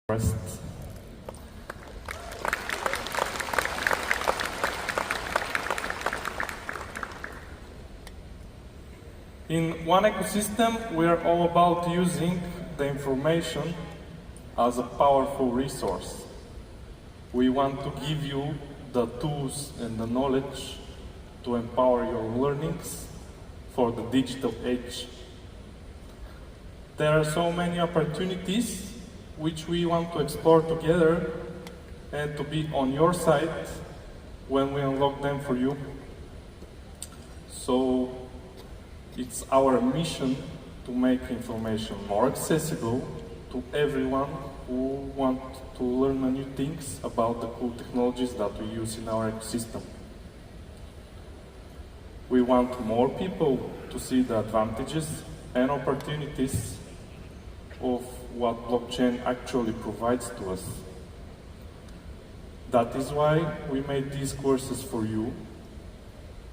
First, in one ecosystem, we are all about using the information as a powerful resource. We want to give you the tools and the knowledge to empower your learnings for the digital age. There are so many opportunities which we want to explore together and to be on your side when we unlock them for you. So it's our mission to make information more accessible to everyone who wants to learn new things about the cool technologies that we use in our ecosystem. We want more people to see the advantages and opportunities of what blockchain actually provides to us. That is why we made these courses for you,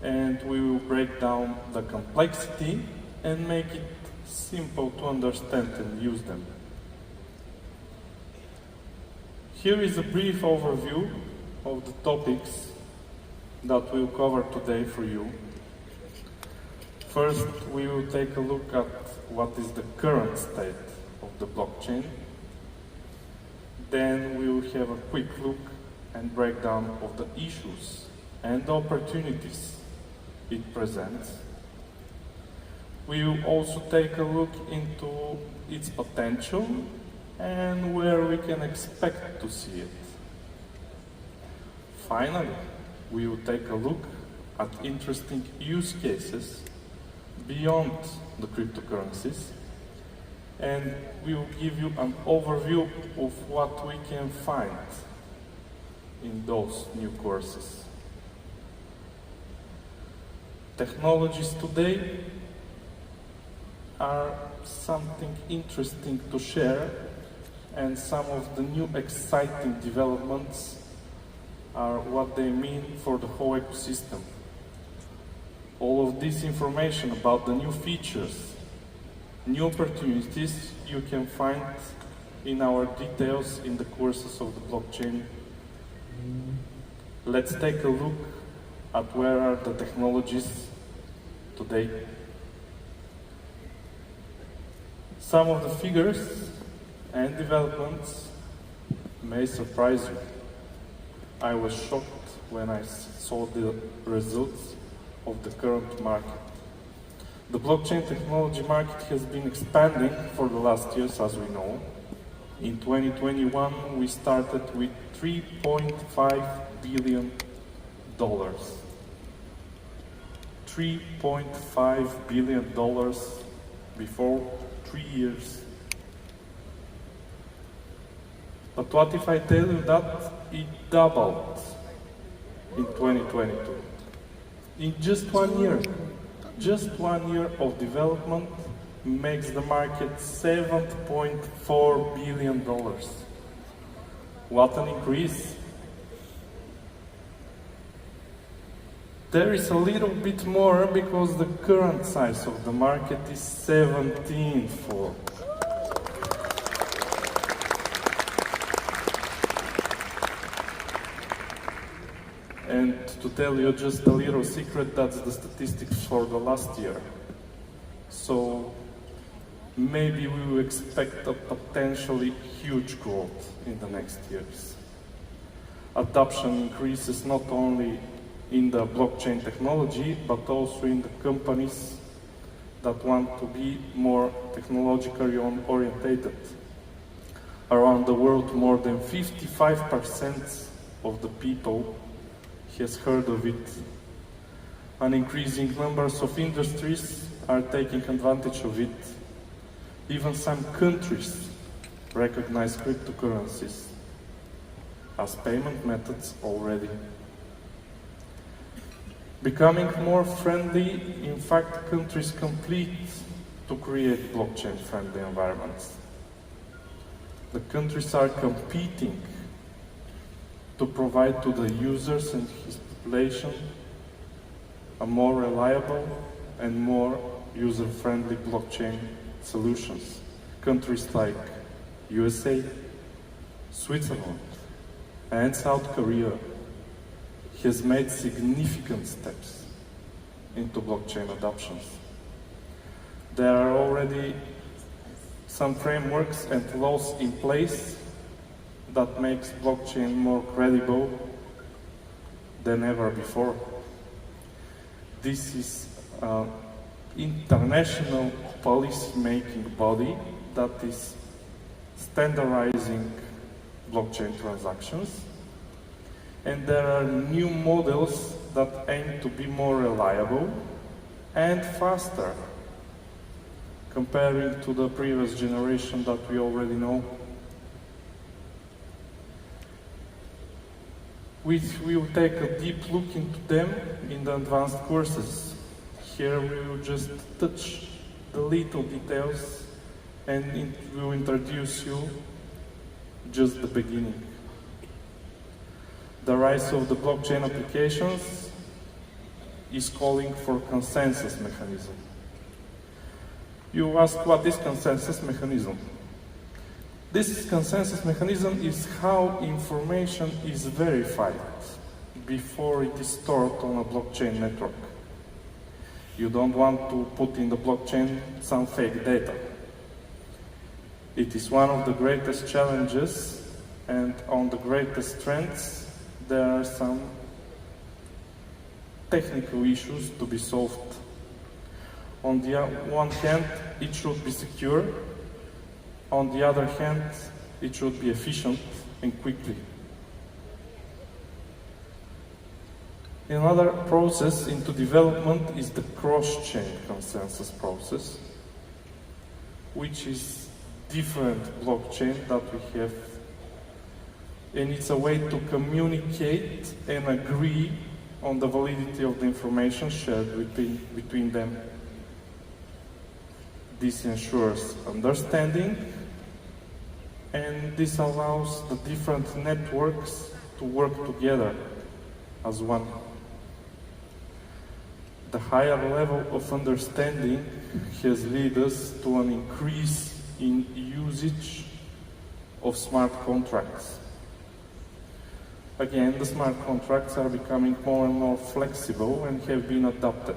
and we will break down the complexity and make it simple to understand and use them. Here is a brief overview of the topics that we'll cover today for you. First, we will take a look at what is the current state of the blockchain. Then we will have a quick look and breakdown of the issues and the opportunities it presents. We will also take a look into its potential and where we can expect to see it. Finally, we will take a look at interesting use cases beyond the cryptocurrencies, and we will give you an overview of what we can find in those new courses. Technologies today are something interesting to share, and some of the new exciting developments are what they mean for the whole ecosystem. All of this information about the new features, new opportunities you can find in our details in the courses of the blockchain. Let's take a look at where are the technologies today. Some of the figures and developments may surprise you. I was shocked when I saw the results of the current market. The blockchain technology market has been expanding for the last years, as we know. In 2021, we started with $3.5 billion. $3.5 billion before 3 years. But what if I tell you that it doubled in 2022? In just 1 year. Just 1 year of development makes the market $7.4 billion. What an increase! There is a little bit more because the current size of the market is 17-fold. And to tell you just a little secret, that's the statistics for the last year. So maybe we will expect a potentially huge growth in the next years. Adoption increases not only in the blockchain technology, but also in the companies that want to be more technologically orientated. Around the world, more than 55% of the people has heard of it. An increasing numbers of industries are taking advantage of it. Even some countries recognize cryptocurrencies as payment methods already. Becoming more friendly, in fact, countries compete to create blockchain-friendly environments. The countries are competing to provide to the users and his population a more reliable and more user-friendly blockchain solutions. Countries like USA, Switzerland, and South Korea has made significant steps into blockchain adoptions. There are already some frameworks and laws in place that makes blockchain more credible than ever before. This is an international policy-making body that is standardizing blockchain transactions, and there are new models that aim to be more reliable and faster comparing to the previous generation that we already know. We will take a deep look into them in the advanced courses. Here we will just touch the little details and we will introduce you just the beginning. The rise of the blockchain applications is calling for consensus mechanism. You ask, what is consensus mechanism? This consensus mechanism is how information is verified before it is stored on a blockchain network. You don't want to put in the blockchain some fake data. It is one of the greatest challenges, and on the greatest trends, there are some technical issues to be solved. On the one hand, it should be secure. On the other hand, it should be efficient and quickly. Another process into development is the cross-chain consensus process, which is different blockchain that we have, and it's a way to communicate and agree on the validity of the information shared between them. This ensures understanding, and this allows the different networks to work together as one. The higher level of understanding has led us to an increase in usage of smart contracts. Again, the smart contracts are becoming more and more flexible and have been adopted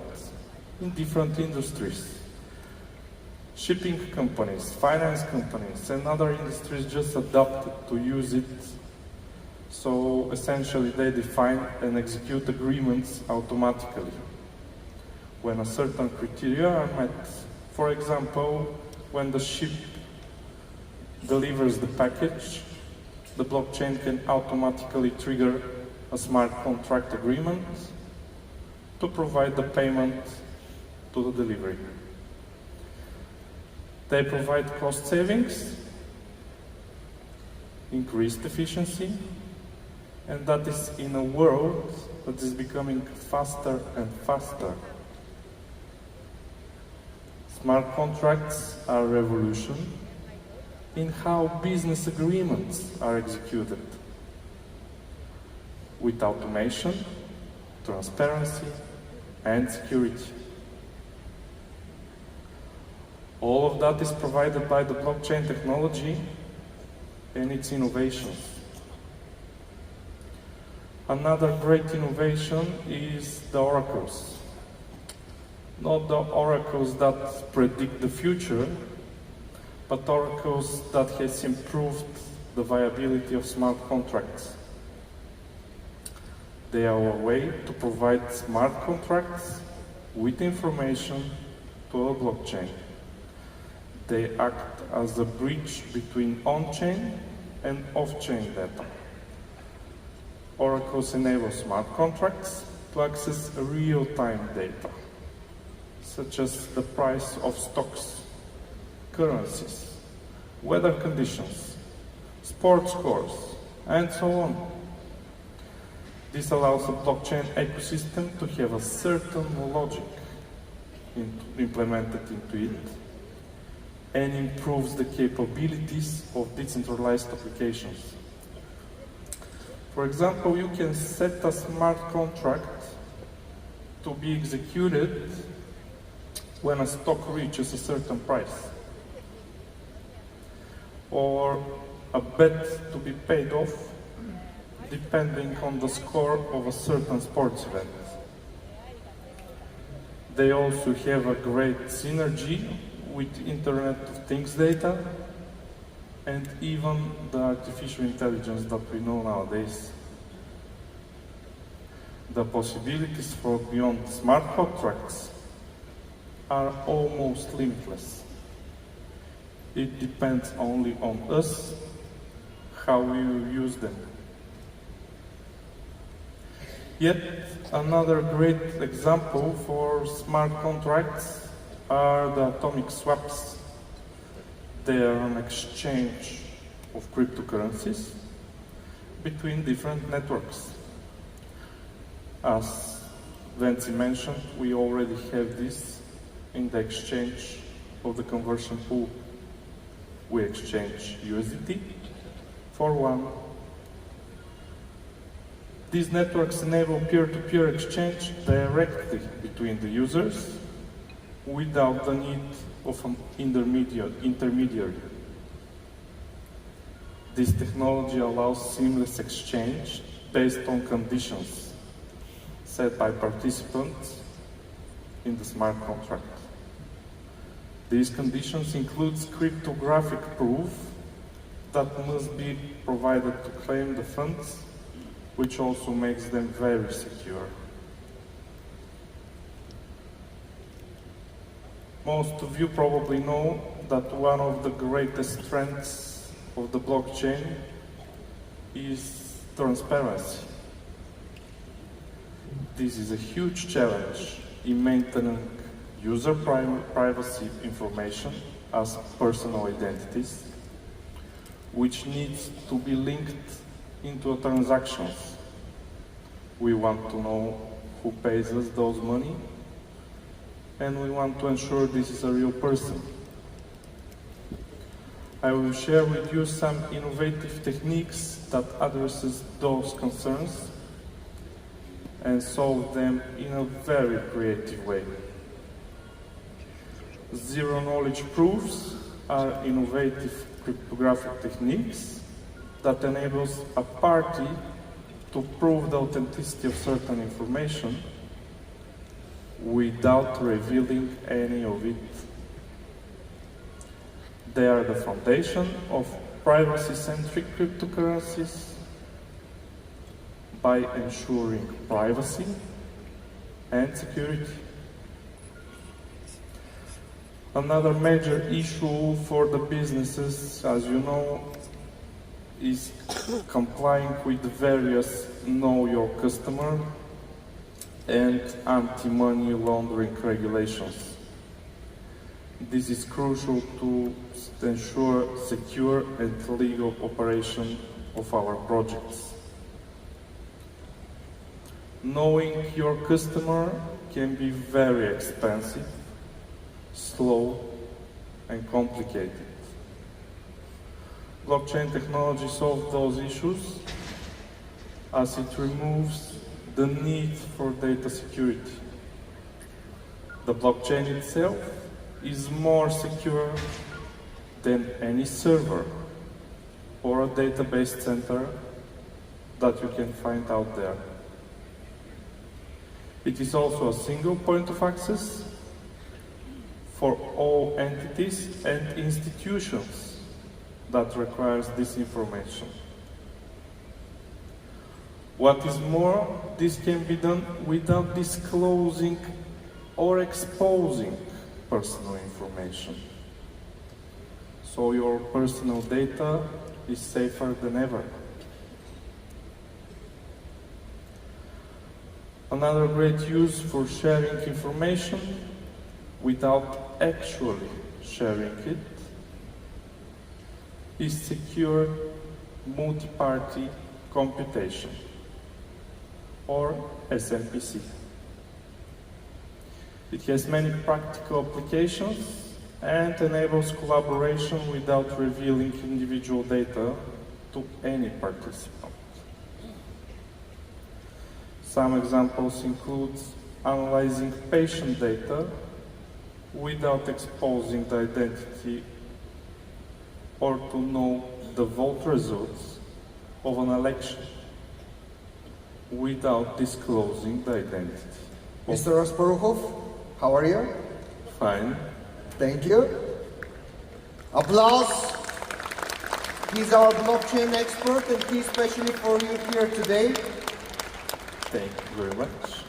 in different industries. Shipping companies, finance companies, and other industries just adopted to use it. So essentially they define and execute agreements automatically when a certain criteria are met. For example, when the ship delivers the package, the blockchain can automatically trigger a smart contract agreement to provide the payment to the delivery. They provide cost savings, increased efficiency, and that is in a world that is becoming faster and faster. Smart contracts are a revolution in how business agreements are executed, with automation, transparency, and security. All of that is provided by the blockchain technology and its innovations. Another great innovation is the oracles. Not the oracles that predict the future, but oracles that has improved the viability of smart contracts. They are a way to provide smart contracts with information to a blockchain. They act as a bridge between on-chain and off-chain data. Oracles enable smart contracts to access real-time data, such as the price of stocks, currencies, weather conditions, sports scores, and so on. This allows the blockchain ecosystem to have a certain logic implemented into it, and improves the capabilities of decentralized applications. For example, you can set a smart contract to be executed when a stock reaches a certain price. Or a bet to be paid off depending on the score of a certain sports event. They also have a great synergy with Internet of Things data and even the artificial intelligence that we know nowadays. The possibilities for beyond smart contracts are almost limitless. It depends only on us how we will use them. Yet another great example for smart contracts are the atomic swaps. They are an exchange of cryptocurrencies between different networks. As Venci mentioned, we already have this in the exchange of the conversion pool. We exchange USDT for one. These networks enable peer-to-peer exchange directly between the users without the need of an intermediary. This technology allows seamless exchange based on conditions set by participants in the smart contract. These conditions include cryptographic proof that must be provided to claim the funds, which also makes them very secure. Most of you probably know that one of the greatest strengths of the blockchain is transparency. This is a huge challenge in maintaining user privacy information as personal identities, which needs to be linked into transactions. We want to know who pays us those money, and we want to ensure this is a real person. I will share with you some innovative techniques that addresses those concerns and solve them in a very creative way. Zero-knowledge proofs are innovative cryptographic techniques that enables a party to prove the authenticity of certain information without revealing any of it. They are the foundation of privacy-centric cryptocurrencies by ensuring privacy and security. Another major issue for the businesses, as you know, is complying with the various Know Your Customer and anti-money laundering regulations. This is crucial to ensure secure and legal operation of our projects. Knowing your customer can be very expensive, slow, and complicated. Blockchain technology solves those issues as it removes the need for data security. The blockchain itself is more secure than any server or a database center that you can find out there. It is also a single point of access for all entities and institutions that requires this information. What is more, this can be done without disclosing or exposing personal information. So your personal data is safer than ever. Another great use for sharing information without actually sharing it is secure multi-party computation, or SMPC. It has many practical applications and enables collaboration without revealing individual data to any participant. Some examples include analyzing patient data without exposing the identity or to know the vote results of an election without disclosing the identity. Mr. Rasparukhov, how are you? Fine. Thank you. Applause. He's our blockchain expert and he's especially for you here today. Thank you very much.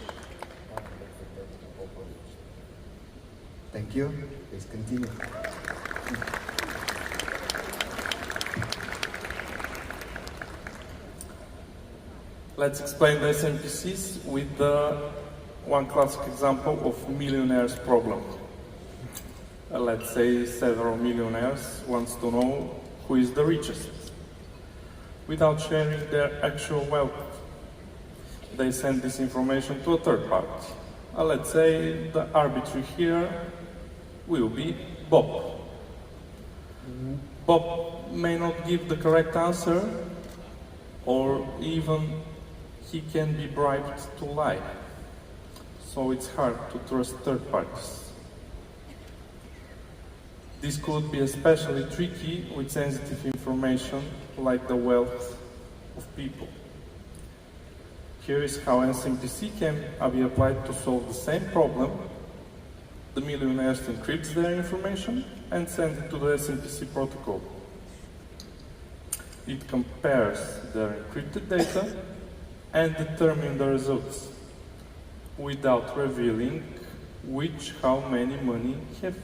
Thank you. Please continue. Let's explain the SMPCs with the one classic example of millionaire's problem. Let's say several millionaires wants to know who is the richest. Without sharing their actual wealth, they send this information to a third party. Let's say the arbitrary here will be Bob. Bob may not give the correct answer, or even he can be bribed to lie. So it's hard to trust third parties. This could be especially tricky with sensitive information like the wealth of people. Here is how SMPC can be applied to solve the same problem. The millionaires encrypt their information and send it to the SMPC protocol. It compares their encrypted data and determines the results without revealing how many money have.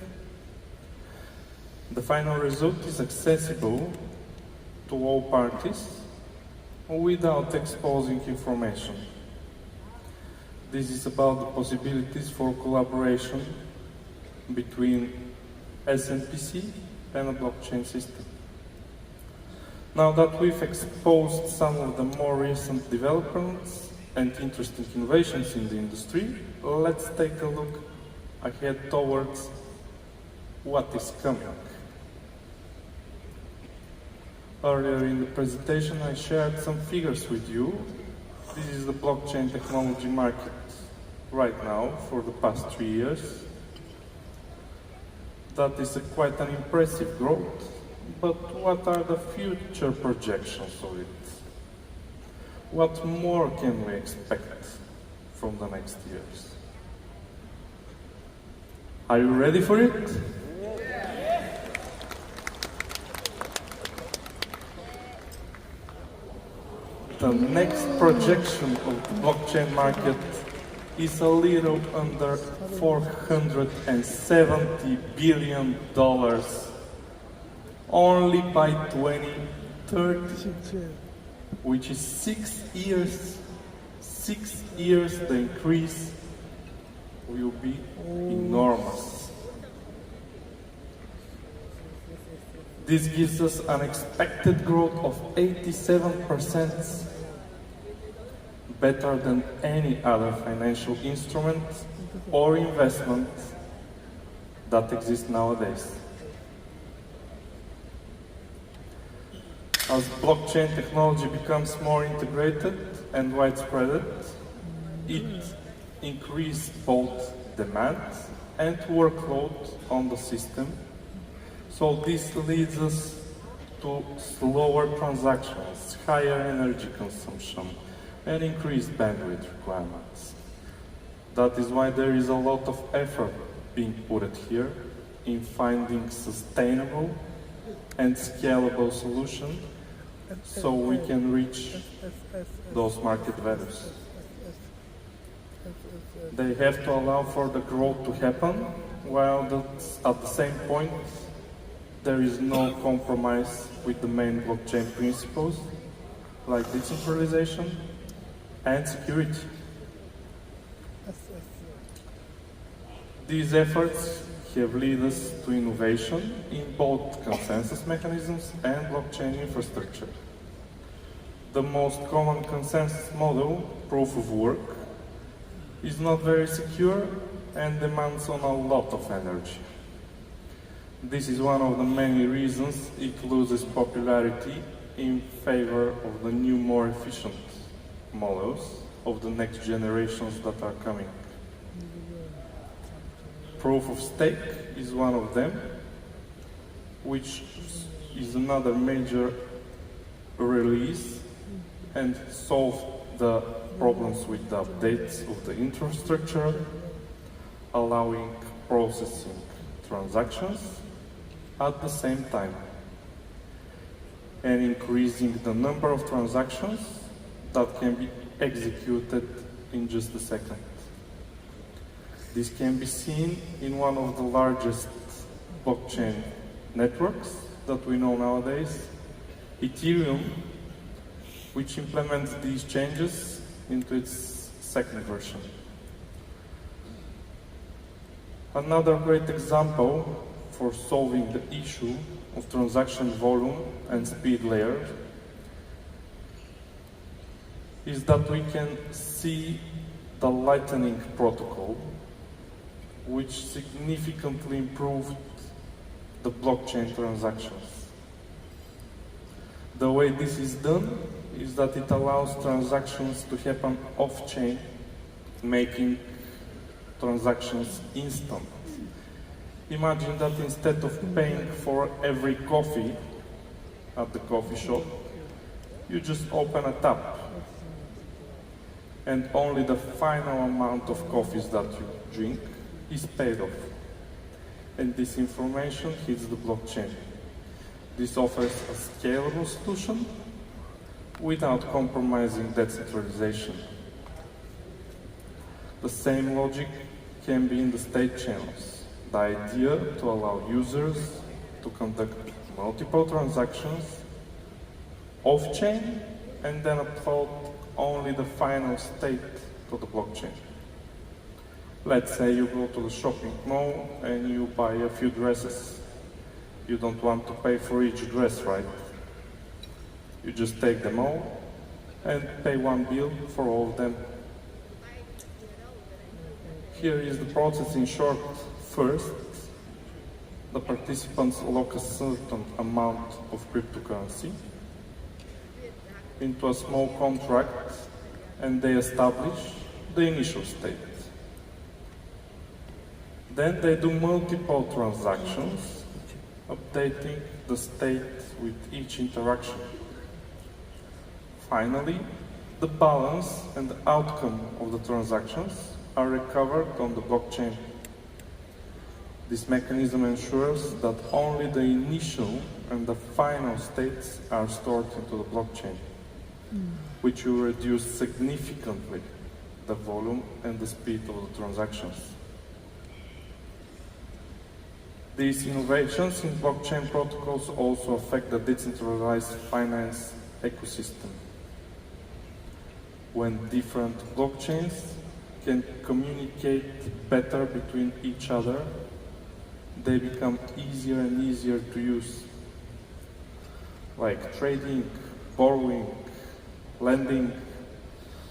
The final result is accessible to all parties without exposing information. This is about the possibilities for collaboration between SMPC and a blockchain system. Now that we've exposed some of the more recent developments and interesting innovations in the industry, let's take a look ahead towards what is coming. Earlier in the presentation, I shared some figures with you. This is the blockchain technology market right now for the past 3 years. That is quite an impressive growth, but what are the future projections of it? What more can we expect from the next years? Are you ready for it? The next projection of the blockchain market is a little under $470 billion only by 2030, which is 6 years. 6 years, the increase will be enormous. This gives us an expected growth of 87%, better than any other financial instrument or investment that exists nowadays. As blockchain technology becomes more integrated and widespread, it increases both demand and workload on the system. So this leads us to slower transactions, higher energy consumption, and increased bandwidth requirements. That is why there is a lot of effort being put here in finding sustainable and scalable solutions so we can reach those market values. They have to allow for the growth to happen, while at the same point there is no compromise with the main blockchain principles like decentralization and security. These efforts have led us to innovation in both consensus mechanisms and blockchain infrastructure. The most common consensus model, proof of work, is not very secure and demands on a lot of energy. This is one of the many reasons it loses popularity in favor of the new, more efficient models of the next generations that are coming. Proof of stake is one of them, which is another major release and solve the problems with the updates of the infrastructure, allowing processing transactions at the same time and increasing the number of transactions that can be executed in just a second. This can be seen in one of the largest blockchain networks that we know nowadays, Ethereum, which implements these changes into its second version. Another great example for solving the issue of transaction volume and speed layer is that we can see the Lightning protocol, which significantly improved the blockchain transactions. The way this is done is that it allows transactions to happen off-chain, making transactions instant. Imagine that instead of paying for every coffee at the coffee shop, you just open a tap and only the final amount of coffees that you drink is paid off. And this information hits the blockchain. This offers a scalable solution without compromising decentralization. The same logic can be in the state channels. The idea to allow users to conduct multiple transactions off-chain and then upload only the final state to the blockchain. Let's say you go to the shopping mall and you buy a few dresses. You don't want to pay for each dress, right? You just take them all and pay one bill for all of them. Here is the process in short. First, the participants lock a certain amount of cryptocurrency into a small contract and they establish the initial state. Then they do multiple transactions, updating the state with each interaction. Finally, the balance and the outcome of the transactions are recovered on the blockchain. This mechanism ensures that only the initial and the final states are stored into the blockchain, which will reduce significantly the volume and the speed of the transactions. These innovations in blockchain protocols also affect the decentralized finance ecosystem. When different blockchains can communicate better between each other, they become easier and easier to use, like trading, borrowing, lending.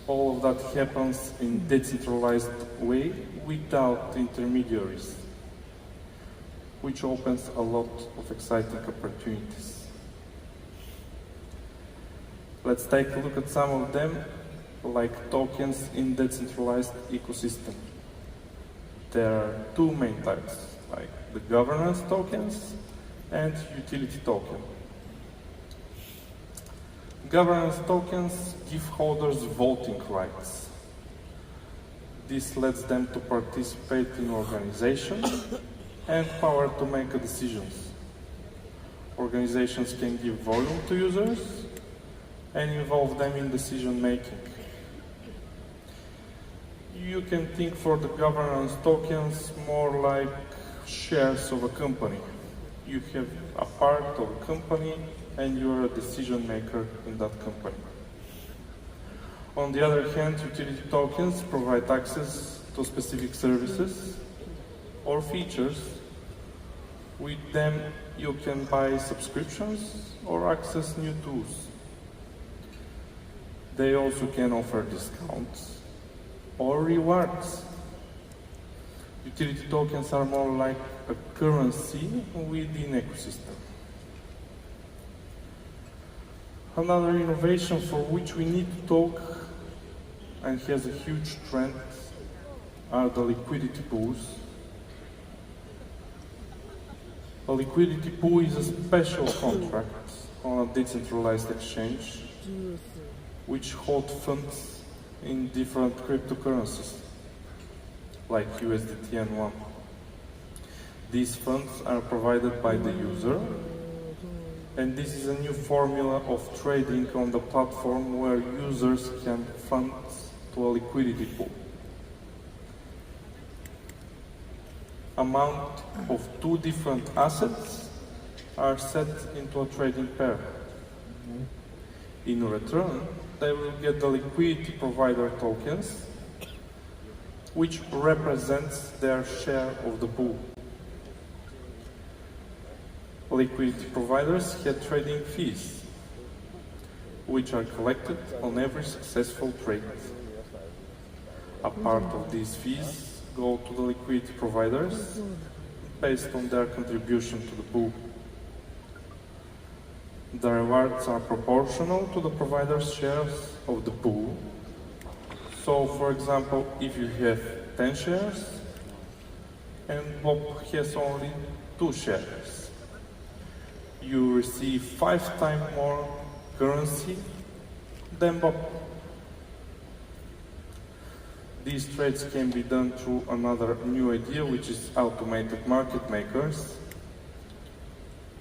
All of that happens in decentralized way without intermediaries, which opens a lot of exciting opportunities. Let's take a look at some of them, like tokens in decentralized ecosystem. There are two main types, like the governance tokens and utility token. Governance tokens give holders voting rights. This lets them to participate in organizations and power to make decisions. Organizations can give volume to users and involve them in decision making. You can think for the governance tokens more like shares of a company. You have a part of a company and you're a decision maker in that company. On the other hand, utility tokens provide access to specific services or features. With them, you can buy subscriptions or access new tools. They also can offer discounts or rewards. Utility tokens are more like a currency within ecosystem. Another innovation for which we need to talk and has a huge trend are the liquidity pools. A liquidity pool is a special contract on a decentralized exchange which hold funds in different cryptocurrencies, like USDT and one. These funds are provided by the user, and this is a new formula of trading on the platform where users can fund to a liquidity pool. Amount of two different assets are set into a trading pair. In return, they will get the liquidity provider tokens, which represents their share of the pool. Liquidity providers get trading fees, which are collected on every successful trade. A part of these fees go to the liquidity providers based on their contribution to the pool. The rewards are proportional to the provider's shares of the pool. So, for example, if you have 10 shares and Bob has only 2 shares, you receive 5 times more currency than Bob. These trades can be done through another new idea, which is automated market makers,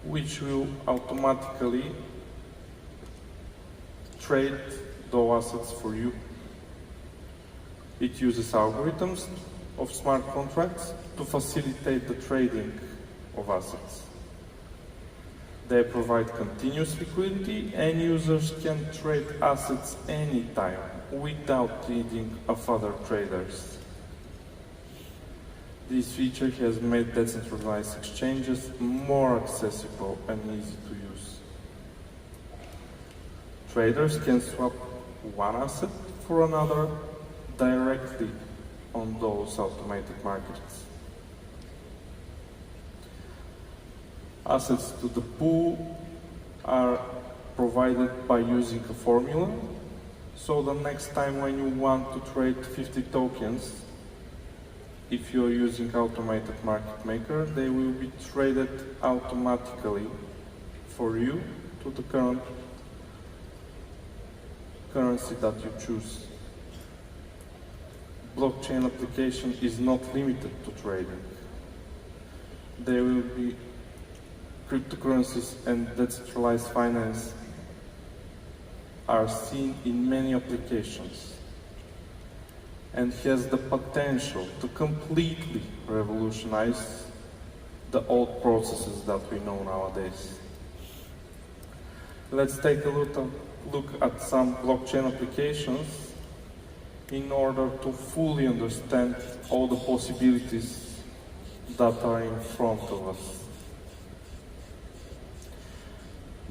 which will automatically trade those assets for you. It uses algorithms of smart contracts to facilitate the trading of assets. They provide continuous liquidity, and users can trade assets anytime without needing other traders. This feature has made decentralized exchanges more accessible and easy to use. Traders can swap one asset for another directly on those automated markets. Assets to the pool are provided by using a formula, so the next time when you want to trade 50 tokens, if you're using automated market maker, they will be traded automatically for you to the current currency that you choose. Blockchain application is not limited to trading. There will be cryptocurrencies and decentralized finance are seen in many applications and has the potential to completely revolutionize the old processes that we know nowadays. Let's take a look at some blockchain applications in order to fully understand all the possibilities that are in front of us.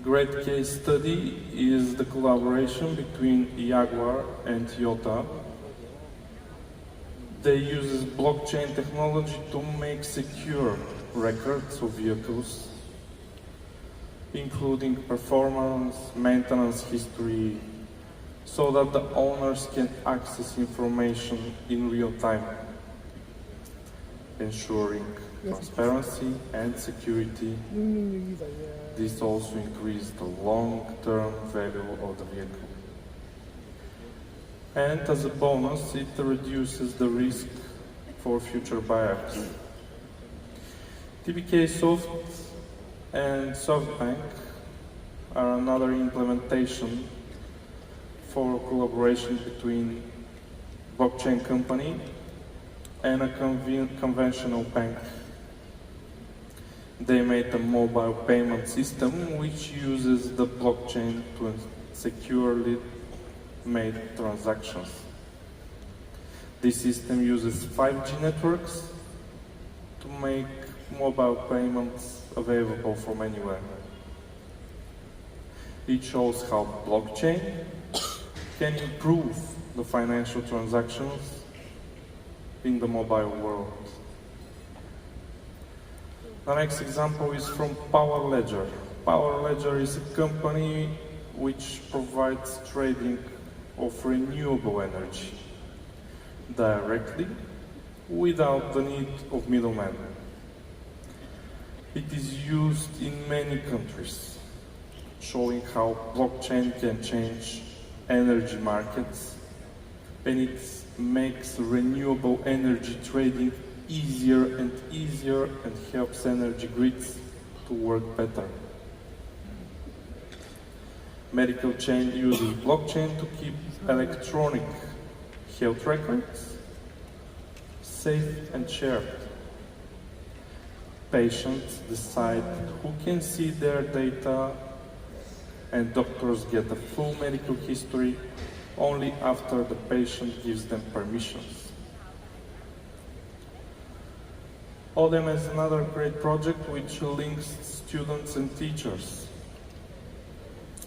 Great case study is the collaboration between Jaguar and Toyota. They use blockchain technology to make secure records of vehicles, including performance, maintenance history, so that the owners can access information in real time, ensuring transparency and security. This also increases the long-term value of the vehicle. And as a bonus, it reduces the risk for future buyers. TBK Soft and SoftBank are another implementation for collaboration between blockchain company and a conventional bank. They made a mobile payment system which uses the blockchain to securely make transactions. This system uses 5G networks to make mobile payments available from anywhere. It shows how blockchain can improve the financial transactions in the mobile world. The next example is from Power Ledger. Power Ledger is a company which provides trading of renewable energy directly without the need of middlemen. It is used in many countries. showing how blockchain can change energy markets, and it makes renewable energy trading easier and easier and helps energy grids to work better. Medical chain uses blockchain to keep electronic health records safe and shared. Patients decide who can see their data, and doctors get a full medical history only after the patient gives them permissions. ODEM is another great project which links students and teachers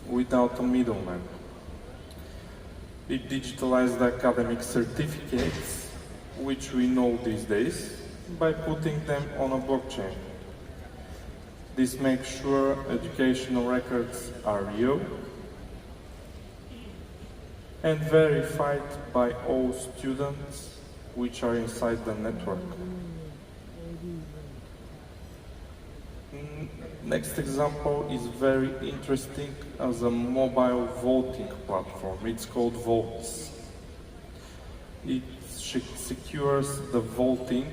without a middleman. It digitalized the academic certificates, which we know these days, by putting them on a blockchain. This makes sure educational records are real and verified by all students which are inside the network. Next example is very interesting as a mobile voting platform. It's called Votes. It secures the voting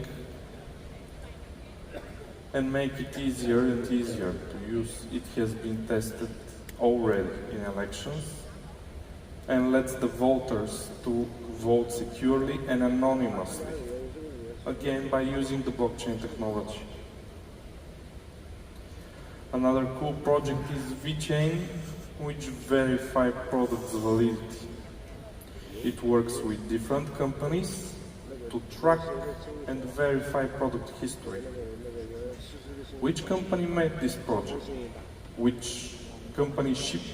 and make it easier and easier to use. It has been tested already in elections and lets the voters to vote securely and anonymously, again by using the blockchain technology. Another cool project is VChain, which verifies product validity. It works with different companies to track and verify product history. Which company made this project? Which company shipped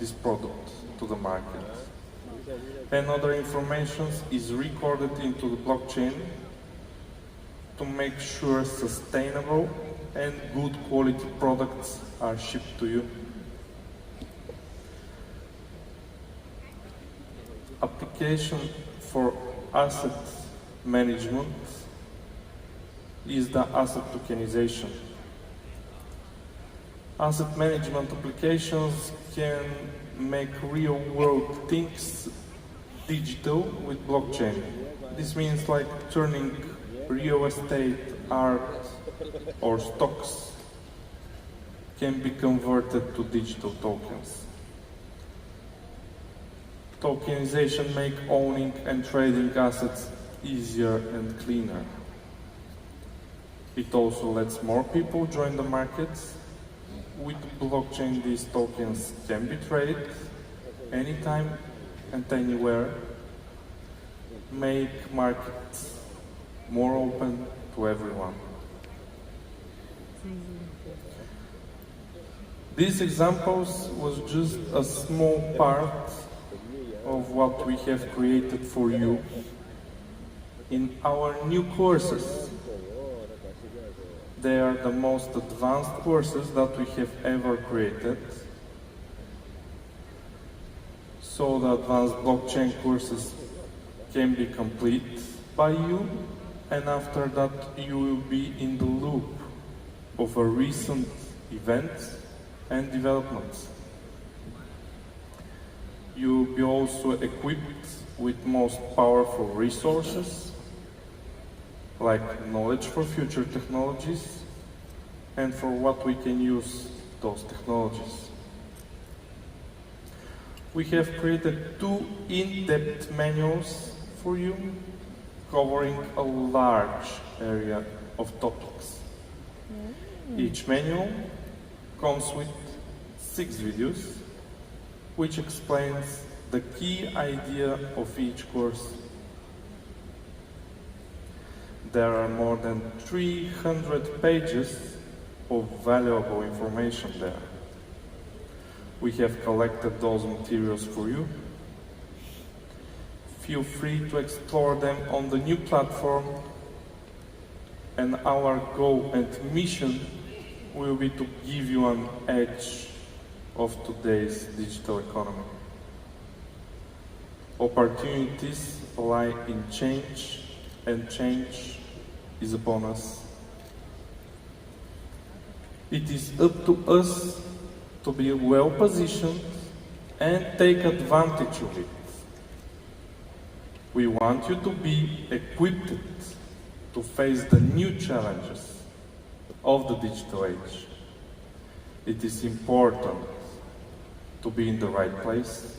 this product to the market? And other information is recorded into the blockchain to make sure sustainable and good quality products are shipped to you. Application for asset management is the asset tokenization. Asset management applications can make real-world things digital with blockchain. This means like turning real estate, art, or stocks can be converted to digital tokens. Tokenization makes owning and trading assets easier and cleaner. It also lets more people join the markets. With blockchain, these tokens can be traded anytime and anywhere, make markets more open to everyone. These examples was just a small part of what we have created for you in our new courses. They are the most advanced courses that we have ever created. So the advanced blockchain courses can be complete by you, and after that you will be in the loop of a recent events and developments. You will be also equipped with most powerful resources, like knowledge for future technologies and for what we can use those technologies. We have created 2 in-depth manuals for you, covering a large area of topics. Each manual comes with 6 videos, which explains the key idea of each course. There are more than 300 pages of valuable information there. We have collected those materials for you. Feel free to explore them on the new platform, and our goal and mission will be to give you an edge of today's digital economy. Opportunities lie in change, and change is upon us. It is up to us to be well positioned and take advantage of it. We want you to be equipped to face the new challenges of the digital age. It is important to be in the right place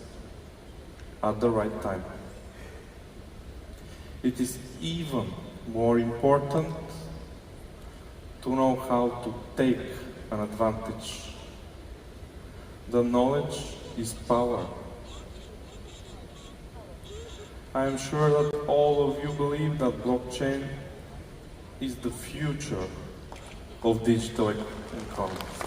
at the right time. It is even more important to know how to take an advantage. The knowledge is power. I am sure that all of you believe that blockchain is the future of digital economy.